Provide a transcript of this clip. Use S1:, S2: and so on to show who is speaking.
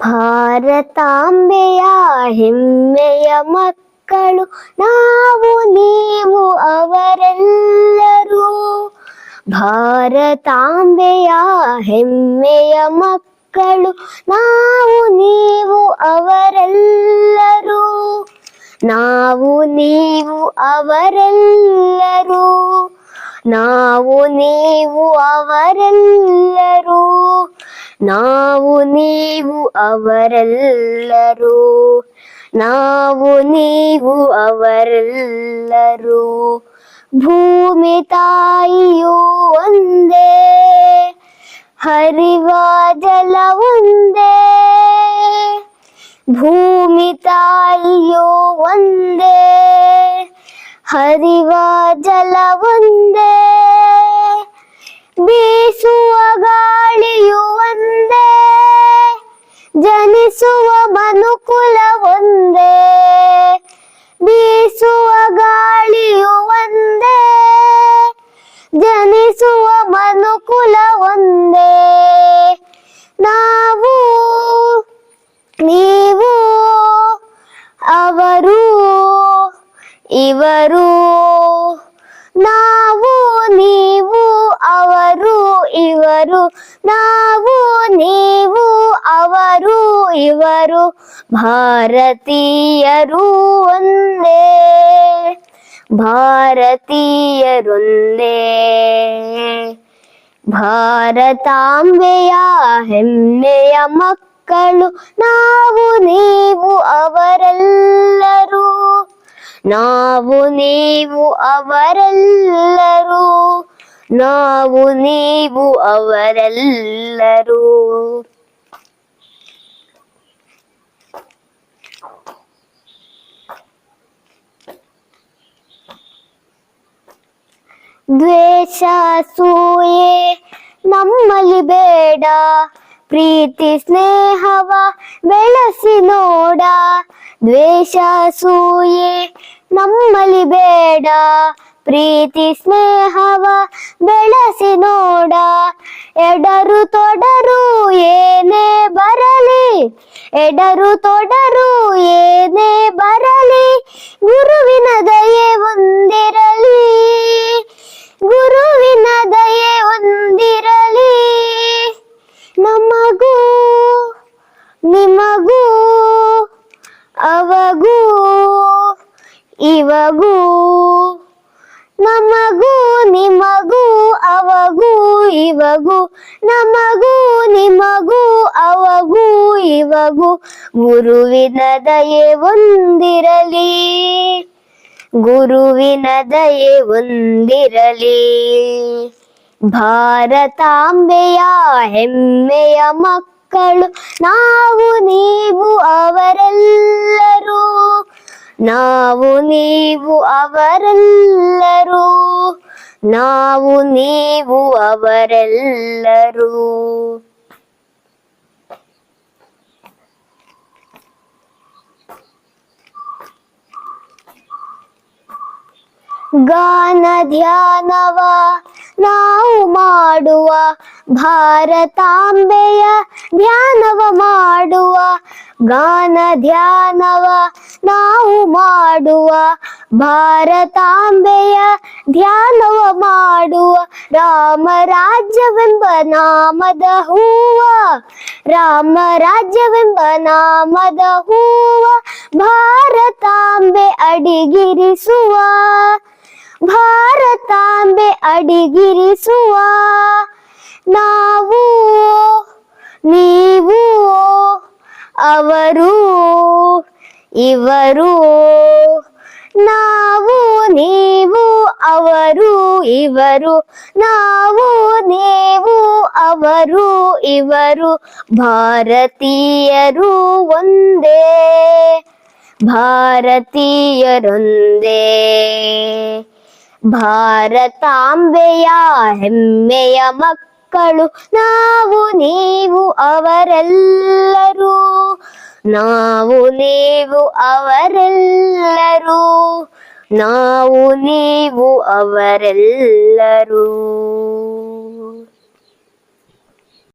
S1: ಭಾರತಾಂಬೆಯ ಹೆಮ್ಮೆಯ ಮಕ್ಕಳು ನಾವು ನೀವು ಅವರೆಲ್ಲರೂ. ಭಾರತಾಂಬೆಯ ಹೆಮ್ಮೆಯ ಮಕ್ಕಳು ನಾವು ನೀವು ಅವರೆಲ್ಲರೂ. ನಾವು ನೀವು ಅವರೆಲ್ಲರೂ. ನಾವು ನೀವು ಅವರೆಲ್ಲರೂ. ನಾವು ನೀವು ಅವರೆಲ್ಲರೂ. ನಾವು ನೀವು ಅವರೆಲ್ಲರೂ. ಭೂಮಿ ತಾಯಿಯು ಒಂದೇ, ಹರಿವ ಜಲ ಒಂದೇ. ಭೂಮಿ ತಾಯಿಯು ಒಂದೇ, ಹರಿವ ಜಲ ಒಂದೇ. ಬೀಸುವ ಗಾಳಿಯು ಒಂದೇ, ಜನಿಸುವ ಮನುಕುಲ ಒಂದೇ. ಬೀಸುವ ಗಾಳಿಯು ಒಂದೇ, ಜನಿಸುವ ಮನುಕುಲ ಒಂದೇ. ನಾವು ನೀವು ಅವರು ಇವರು. ನಾವು ನೀವು ಅವರು ಇವರು. ನಾವು ನೀವು ಅವರು ಇವರು. ಭಾರತೀಯರು ಒಂದೇ, ಭಾರತೀಯರೊಂದೇ. ಭಾರತಾಂಬೆಯ ಹೆಮ್ಮೆಯ ಮಕ್ಕಳು ನಾವು ನೀವು ಅವರೆಲ್ಲರೂ. ನಾವು ನೀವು ಅವರೆಲ್ಲರೂ. ನಾವು ನೀವು ಅವರೆಲ್ಲರೂ. ದ್ವೇಷ ಅಸೂಯೆ ನಮ್ಮಲ್ಲಿ ಬೇಡ, ಪ್ರೀತಿ ಸ್ನೇಹವ ಬೆಳೆಸಿ ನೋಡ. ದ್ವೇಷ ಅಸೂಯೆ ನಮ್ಮಲ್ಲಿ ಬೇಡ, ಪ್ರೀತಿ ಸ್ನೇಹವ ಬೆಳೆಸಿ ನೋಡ. ಎಡರು ತೊಡರು ಏನೇ ಬರಲಿ, ಎಡರು ತೊಡರು ಏನೇ ಬರಲಿ, ಗುರುವಿನ ದಯೆ ಒಂದಿರಲಿ. ಗುರುವಿನ ದಯೆ ಒಂದಿರಲಿ. ನಮಗೂ ನಿಮಗೂ ಅವಗೂ ಇವಗೂ. ನಮಗೂ ನಿಮಗೂ ಅವಗೂ ಇವಗೂ. ನಮಗೂ ನಿಮಗೂ ಅವಗೂ ಇವಗೂ. ಗುರುವಿನ ದಯೆ ಒಂದಿರಲಿ. ಗುರುವಿನ ದಯೆ ಒಂದಿರಲಿ. ಭಾರತಾಂಬೆಯ ಹೆಮ್ಮೆಯ ಮಕ್ಕಳು ನಾವು ನೀವು ಅವರೆಲ್ಲರೂ. ನಾವು ನೀವು ಅವರೆಲ್ಲರೂ. ನಾವು ನೀವು ಅವರೆಲ್ಲರೂ. ಗಾನ ಧ್ಯಾನವ ನಾವು ಮಾಡುವ, ಭಾರತಾಂಬೆಯ ಧ್ಯಾನವ ಮಾಡುವ. ಗಾನ ಧ್ಯಾನವ ನಾವು ಮಾಡುವ, ಭಾರತಾಂಬೆಯ ಧ್ಯಾನವ ಮಾಡುವ. ರಾಮ ರಾಜ್ಯವೆಂಬ ನಾಮದ ಹೂವ, ರಾಮ ರಾಜ್ಯವೆಂಬ ನಾಮದ ಹೂವ. ಭಾರತಾಂಬೆ ಅಡಿಗಿರಿಸುವ, ಭಾರತಾಂಬೆ ಅಡಿಗಿರಿಸುವ. ನಾವು ನೀವು ಅವರು ಇವರು. ನಾವು ನೀವು ಅವರು ಇವರು. ನಾವು ನೀವು ಅವರು ಇವರು. ಭಾರತೀಯರು ಒಂದೇ, ಭಾರತೀಯರೊಂದೇ. ಭಾರತಾಂಬೆಯ ಹೆಮ್ಮೆಯ ಮಕ್ಕಳು ನಾವು ನೀವು ಅವರೆಲ್ಲರೂ. ನಾವು ನೀವು ಅವರೆಲ್ಲರೂ. ನಾವು ನೀವು ಅವರೆಲ್ಲರೂ.